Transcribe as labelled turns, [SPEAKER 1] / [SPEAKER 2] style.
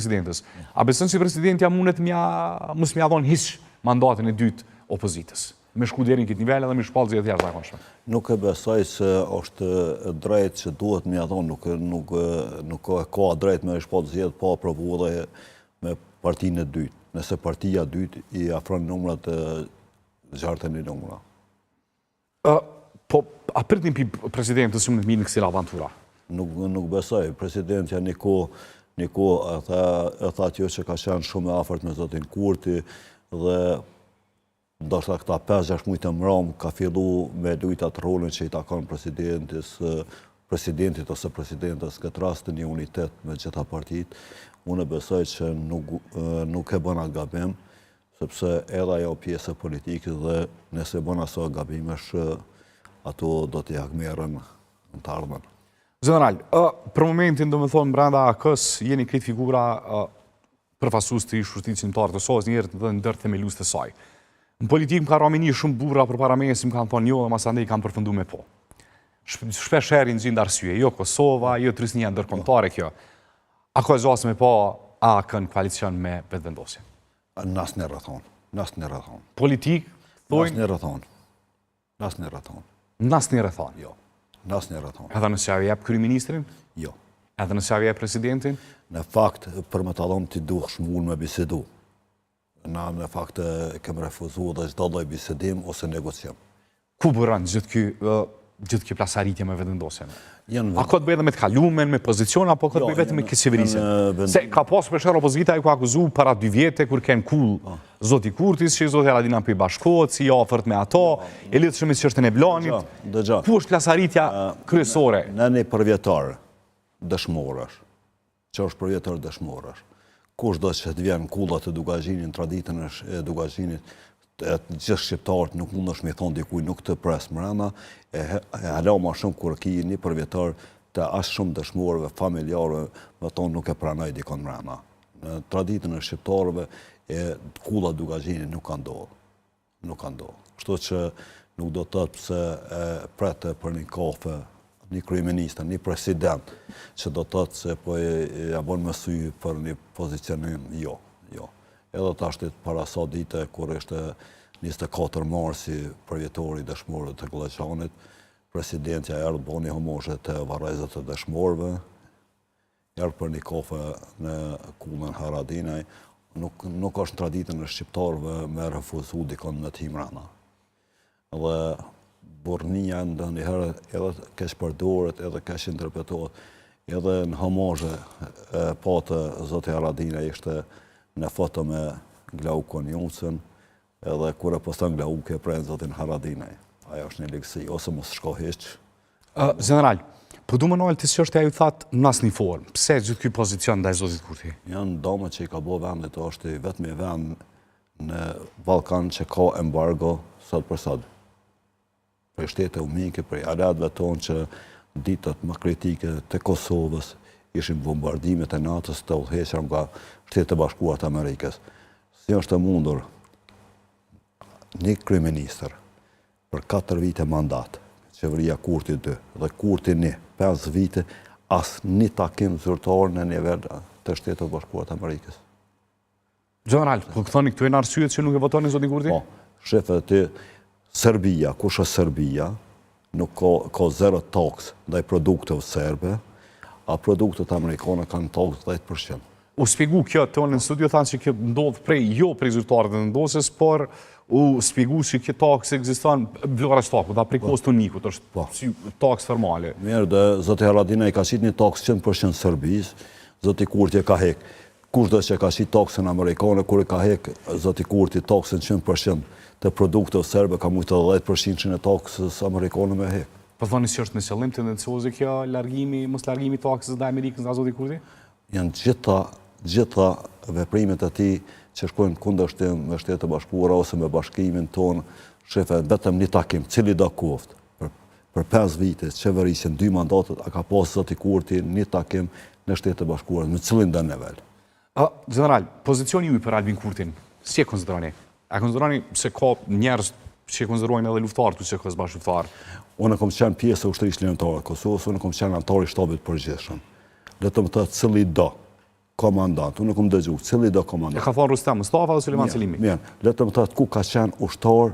[SPEAKER 1] presidentës. A beson si presidentja mundet mos m'ia dhon hiç mandatin e dytë opozitës? Me shku deri në këtë nivel edhe me shpallëzje të jashtëzakonshme.
[SPEAKER 2] Nuk e besoj se është drejt që duhet m'ia dhon, nuk ka drejt me shpallëzje pa aprovu dhe me partinë e dytë. Nëse partia e dytë i afron numrat e zjartën e numra.
[SPEAKER 1] Po, a pritin pi presidentës që më të mirë në kësila avantura?
[SPEAKER 2] Nuk besoj. Presidentja një kohë e tha që ka qenë shumë e afërt me zotin Kurti dhe ndoshta këta 5-6 muaj të mram ka fillu me lujt atë rolin që i takon presidentit ose presidentës, këtë rast një unitet me gjitha partitë. Unë besoj që nuk e bëna gabim, sepse edhe ajo pjesë politike dhe nëse bëna aso gabimesh, ato do t'i hakmerën në të ardhmen.
[SPEAKER 1] General, për momentin do më thonë brenda AK-s jeni këtë figura përfasus të Shushtetisë Kombëtare të Kosovës, njerët dhe ndër themelus të saj. Në politikë më ka rameni shumë burra për para me, si më kanë thonë jo dhe masandej kanë përfëndu me po. Shpesh herë në gjindë arsye, jo Kosova, jo Trysnia ndërkombëtare kjo. A ka zhasë me po AK-n koalicion me vetëvendosje?
[SPEAKER 2] Nas në rrethon.
[SPEAKER 1] Politikë, thojnë?
[SPEAKER 2] Nas në rrethon.
[SPEAKER 1] Nas një rrethon?
[SPEAKER 2] Jo. Nas një rrethon.
[SPEAKER 1] Edhe nëse ajo jep kryeministrin?
[SPEAKER 2] Jo.
[SPEAKER 1] Edhe nëse ajo jep presidentin?
[SPEAKER 2] Në fakt, për më talon t'i duh shmull me bisedu. Në fakt, kem refuzu dhe çdo lloj bisedim ose negociim.
[SPEAKER 1] Ku bëran gjithë kjo plasaritje me vetëvendosjen? A ka të bëjë edhe me të kalumen, me pozicion, apo ka të bëjë vetëm me qeverisjen? Se ka pasur për shkak opozita ku akuzu para 2 vjete kur ken kull zoti Kurtis, që zoti Haradinaj po i bashkohet, si i afërt me ato, e lidhshëm me çështën e Blanit. Ku është plasaritja kryesore?
[SPEAKER 2] Në një përvjetar dëshmorësh, që është përvjetar dëshmorësh, kush do që të vjen kullat e Dugazhinit, traditën e Dugazhinit, gjithë shqiptarët nuk mund është me thonë dikuj nuk të pres mrena, e hala ma shumë kur ki një përvjetar të ashtë shumë dëshmorëve, familjarëve, me thonë nuk e pranoj dikon mrena. Në traditën e shqiptarëve, kullat Dugazhinit nuk ka ndodhë. Nuk ka ndodhë. Kështu që nuk do të tëtë pëse prete për një kafe, një kryeministër, një president, që do të tëtë se po e abon më sy për një pozicionim, jo. Edhe të ashtet para sa dite, kur ishte 24 marsi përvjetori dëshmorëve të Kollaqanit, presidentja erdhë boni homoshe të varrezët të dëshmorëve, erdhë për një kafe në kullën Haradinaj, nuk është traditën e shqiptarëve me refuzu dikon me tim rana. Dhe burnia ndë njëherë edhe kesh përdorët, edhe kesh interpretohet, edhe në homoshe patë zoti Haradinaj ishte në foto me Glaukon Juncën, edhe kur e poston Glauke prejnë zotin Haradinaj. Aja është një ligësi, ose mos shko hiq.
[SPEAKER 1] General, po du më nëllë të që është e ju thatë në asë një formë. Pse gjithë kjo pozicion ndaj zotit Kurti?
[SPEAKER 2] Janë dome që i ka bo vendit, është vetëm i vend në Balkan që ka embargo sot për sot. Për shtete umike, për alatëve tonë që ditët më kritike të Kosovës, ishin bombardimet e NATO-s të udhëhequra nga Shtetet e Bashkuara të Amerikës. Si është e mundur një kryeministër për 4 vite mandat, qeveria Kurti 2 dhe Kurti 1, 5 vite, as një takim zyrtar në nivel të Shtetet e Bashkuara të Amerikës.
[SPEAKER 1] General, po këthoni këtu e në arsyet që nuk e votoni zotin Kurti?
[SPEAKER 2] Po, shefe të Serbia, kush është Serbia, nuk ka zero tax ndaj produkteve serbe, a produktet amerikane kanë tax 10%.
[SPEAKER 1] U shpjegu kjo të në studio thanë që kjo ndodhë prej zyrtarët e ndosës, por u shpjegu që kjo tax ekziston vlora shtaku, da prej kostu nikut, është tax formale.
[SPEAKER 2] Mirë, dhe zoti Haradinaj ka qitë një tax 100% Serbis, zoti Kurti e ka hek. Kush do që ka qitë taxën amerikane, kur e ka hek zoti Kurti taxën 100% të produkteve serbe, ka mujtë 10% e taxës amerikane me hek.
[SPEAKER 1] Po thoni që është në qëllim tendencioze kjo mos largimi taksës ndaj Amerikës nga zoti Kurti?
[SPEAKER 2] Janë gjitha veprimet e tij që shkojnë kundërshtim me Shtetet e Bashkuara ose me bashkimin tonë, shefe, vetëm një takim, cili do kuft. Për 5 vite, qeverisjen 2 mandatet, a ka pas zoti Kurti një takim në Shtetet e Bashkuara, me cilin dhe nivel.
[SPEAKER 1] General, pozicioni ju për Albin Kurtin, si e konsideroni? A konsideroni se ka njerëz që e konsiderojnë edhe luftarët, që ka zbash luftarë?
[SPEAKER 2] Unë kom qenë pjesë e ushtrisë ligjore të Kosovës, unë kom qenë antar i shtabit përgjithshëm. Le të më thënë cili do komandant, unë nuk më dëgju, cili do
[SPEAKER 1] E
[SPEAKER 2] komandant.
[SPEAKER 1] ka thonë Rustem Mustafa dhe Suleman Selimi.
[SPEAKER 2] Mirë, letëm thëtë ku ka qenë ushtar